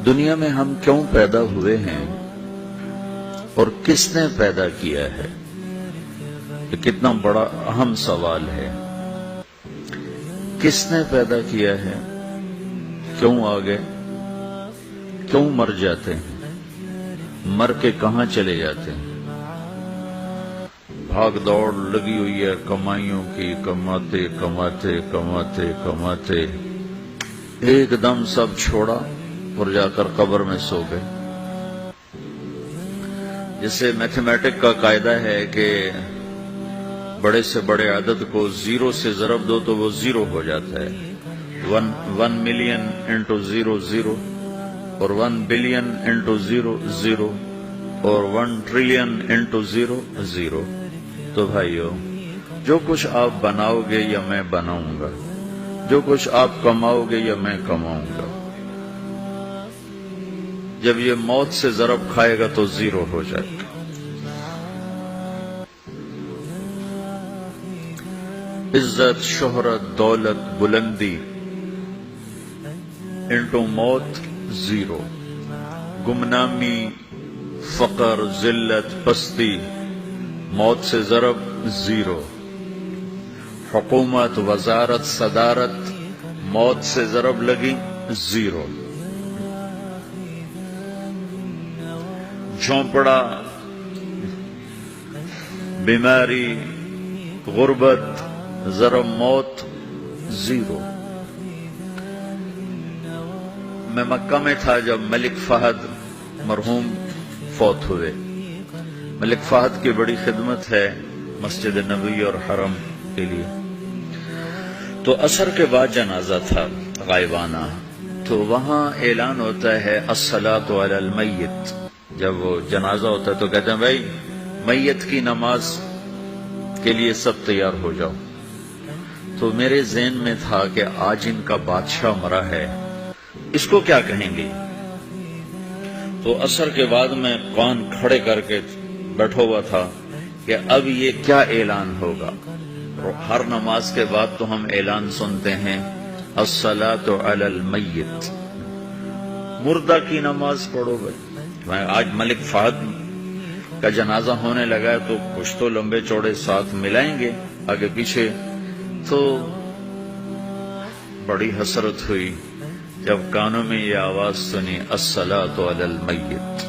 دنیا میں ہم کیوں پیدا ہوئے ہیں اور کس نے پیدا کیا ہے؟ یہ کتنا بڑا اہم سوال ہے۔ کس نے پیدا کیا ہے؟ کیوں آگے؟ کیوں مر جاتے ہیں؟ مر کے کہاں چلے جاتے ہیں؟ بھاگ دوڑ لگی ہوئی ہے کمائیوں کی، کماتے کماتے کماتے کماتے ایک دم سب چھوڑا اور جا کر قبر میں سو گئے۔ جیسے میتھمیٹک کا قاعدہ ہے کہ بڑے سے بڑے عدد کو 0 سے ضرب دو تو وہ 0 ہو جاتا ہے۔ 1 ملین انٹو 0 0 اور 1 بلین انٹو 0 0 اور 1 ٹریلین انٹو 0 0۔ تو بھائیو، جو کچھ آپ بناؤ گے یا میں بناؤں گا، جو کچھ آپ کماؤ گے یا میں کماؤں گا، جب یہ موت سے ضرب کھائے گا تو 0 ہو جائے گا۔ عزت، شہرت، دولت، بلندی انٹو موت 0، گمنامی، فقر، ذلت، پستی موت سے ضرب 0، حکومت، وزارت، صدارت موت سے ضرب لگی 0، جھونپڑا، بیماری، غربت ضرب موت 0۔ میں مکہ میں تھا جب ملک فہد مرحوم فوت ہوئے۔ ملک فہد کی بڑی خدمت ہے مسجد نبوی اور حرم کے لیے۔ تو عصر کے بعد جنازہ تھا غائبانہ، تو وہاں اعلان ہوتا ہے الصلاۃ علی المیت۔ جب وہ جنازہ ہوتا ہے تو کہتے ہیں بھائی میت کی نماز کے لیے سب تیار ہو جاؤ۔ تو میرے ذہن میں تھا کہ آج ان کا بادشاہ مرا ہے، اس کو کیا کہیں گے؟ تو عصر کے بعد میں کان کھڑے کر کے بیٹھا ہوا تھا کہ اب یہ کیا اعلان ہوگا۔ ہر نماز کے بعد تو ہم اعلان سنتے ہیں الصلاۃ علی المیت، مردہ کی نماز پڑھو بھائی۔ آج ملک فہد کا جنازہ ہونے لگا ہے تو کچھ تو لمبے چوڑے ساتھ ملائیں گے آگے پیچھے۔ تو بڑی حسرت ہوئی جب کانوں میں یہ آواز سنی الصلاۃ علی المیت،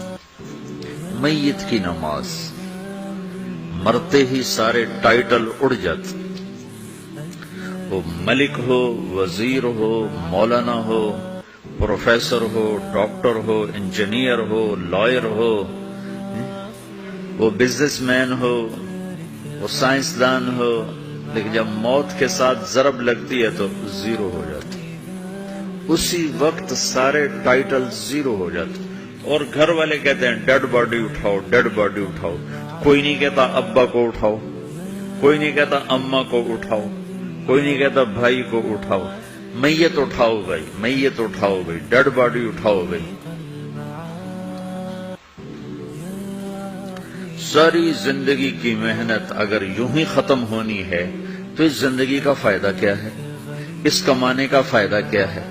میت کی نماز۔ مرتے ہی سارے ٹائٹل اڑ جاتے، وہ ملک ہو، وزیر ہو، مولانا ہو، پروفیسر ہو، ڈاکٹر ہو، انجینئر ہو، لائر ہو، وہ بزنس مین ہو، وہ سائنسدان ہو، لیکن جب موت کے ساتھ ضرب لگتی ہے تو 0 ہو جاتی، اسی وقت سارے ٹائٹل 0 ہو جاتے۔ اور گھر والے کہتے ہیں ڈیڈ باڈی اٹھاؤ، ڈیڈ باڈی اٹھاؤ۔ کوئی نہیں کہتا ابا کو اٹھاؤ، کوئی نہیں کہتا اماں کو اٹھاؤ، کوئی نہیں کہتا بھائی کو اٹھاؤ۔ میت اٹھاؤ بھائی، میت اٹھاؤ بھائی، ڈیڈ باڈی اٹھاؤ بھائی۔ ساری زندگی کی محنت اگر یوں ہی ختم ہونی ہے تو اس زندگی کا فائدہ کیا ہے؟ اس کمانے کا فائدہ کیا ہے؟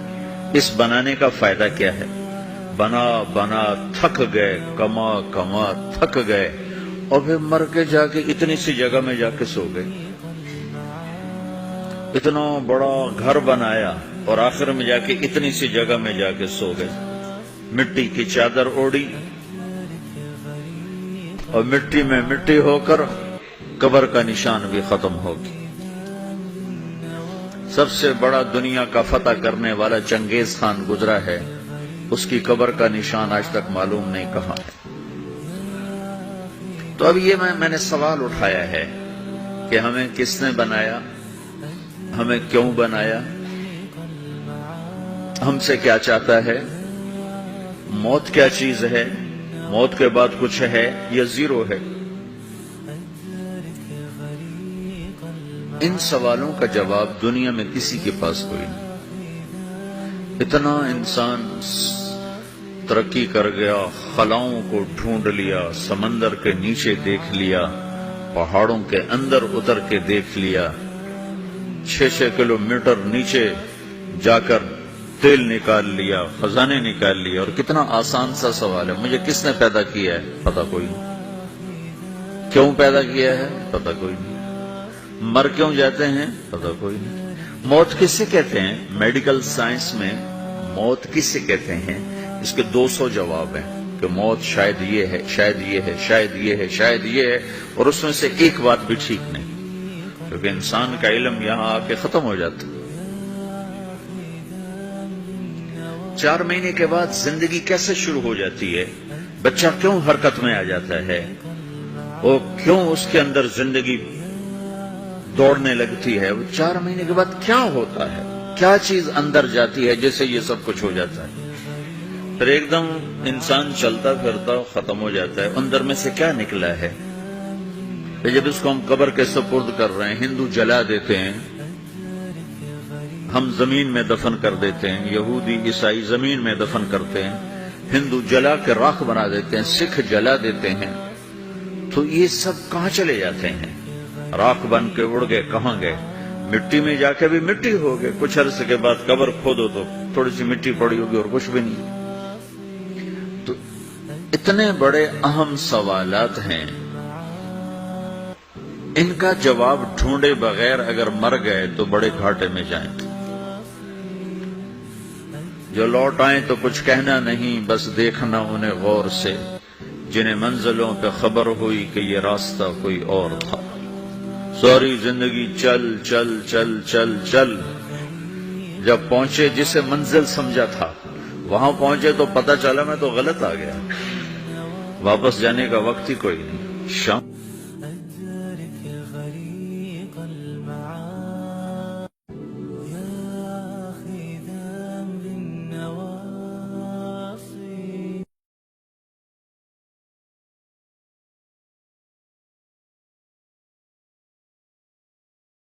اس بنانے کا فائدہ کیا ہے؟ بنا بنا تھک گئے، کما کما تھک گئے، اور پھر مر کے جا کے اتنی سی جگہ میں جا کے سو گئے۔ اتنا بڑا گھر بنایا اور آخر میں جا کے اتنی سی جگہ میں جا کے سو گئے۔ مٹی کی چادر اوڑی اور مٹی میں مٹی ہو کر قبر کا نشان بھی ختم ہوگی۔ سب سے بڑا دنیا کا فتح کرنے والا چنگیز خان گزرا ہے، اس کی قبر کا نشان آج تک معلوم نہیں کہاں ہے۔ تو اب یہ میں نے سوال اٹھایا ہے کہ ہمیں کس نے بنایا، ہمیں کیوں بنایا، ہم سے کیا چاہتا ہے، موت کیا چیز ہے، موت کے بعد کچھ ہے یا 0 ہے؟ ان سوالوں کا جواب دنیا میں کسی کے پاس کوئی نہیں۔ اتنا انسان ترقی کر گیا، خلاؤں کو ڈھونڈ لیا، سمندر کے نیچے دیکھ لیا، پہاڑوں کے اندر اتر کے دیکھ لیا، 6 کلومیٹر نیچے جا کر تیل نکال لیا، خزانے نکال لیا، اور کتنا آسان سا سوال ہے، مجھے کس نے پیدا کیا ہے؟ پتہ کوئی نہیں۔ کیوں پیدا کیا ہے؟ پتہ کوئی نہیں۔ مر کیوں جاتے ہیں؟ پتہ کوئی نہیں۔ موت کس سے کہتے ہیں؟ میڈیکل سائنس میں موت کس سے کہتے ہیں؟ اس کے 200 جواب ہیں کہ موت شاید یہ ہے، شاید یہ ہے، شاید یہ ہے، شاید یہ ہے، اور اس میں سے ایک بات بھی ٹھیک نہیں، کیونکہ انسان کا علم یہاں آ کے ختم ہو جاتا ہے۔ 4 مہینے کے بعد زندگی کیسے شروع ہو جاتی ہے؟ بچہ کیوں حرکت میں آ جاتا ہے؟ وہ کیوں اس کے اندر زندگی دوڑنے لگتی ہے؟ وہ 4 مہینے کے بعد کیا ہوتا ہے؟ کیا چیز اندر جاتی ہے جیسے یہ سب کچھ ہو جاتا ہے؟ پھر ایک دم انسان چلتا پھرتا ختم ہو جاتا ہے، اندر میں سے کیا نکلا ہے؟ پھر جب اس کو ہم قبر کے سپرد کر رہے ہیں، ہندو جلا دیتے ہیں، ہم زمین میں دفن کر دیتے ہیں، یہودی عیسائی زمین میں دفن کرتے ہیں، ہندو جلا کے راکھ بنا دیتے ہیں، سکھ جلا دیتے ہیں، تو یہ سب کہاں چلے جاتے ہیں؟ راکھ بن کے اڑ گئے، کہاں گئے؟ مٹی میں جا کے بھی مٹی ہو گئے، کچھ عرصے کے بعد قبر کھودو تو تھوڑی سی مٹی پڑی ہوگی اور کچھ بھی نہیں۔ تو اتنے بڑے اہم سوالات ہیں، ان کا جواب ڈھونڈے بغیر اگر مر گئے تو بڑے گھاٹے میں جائیں۔ جو لوٹ آئیں تو کچھ کہنا نہیں، بس دیکھنا انہیں غور سے، جنہیں منزلوں پہ خبر ہوئی کہ یہ راستہ کوئی اور تھا۔ ساری زندگی چل چل چل چل چل، جب پہنچے جسے منزل سمجھا تھا وہاں پہنچے تو پتہ چلا میں تو غلط آ گیا، واپس جانے کا وقت ہی کوئی نہیں۔ شام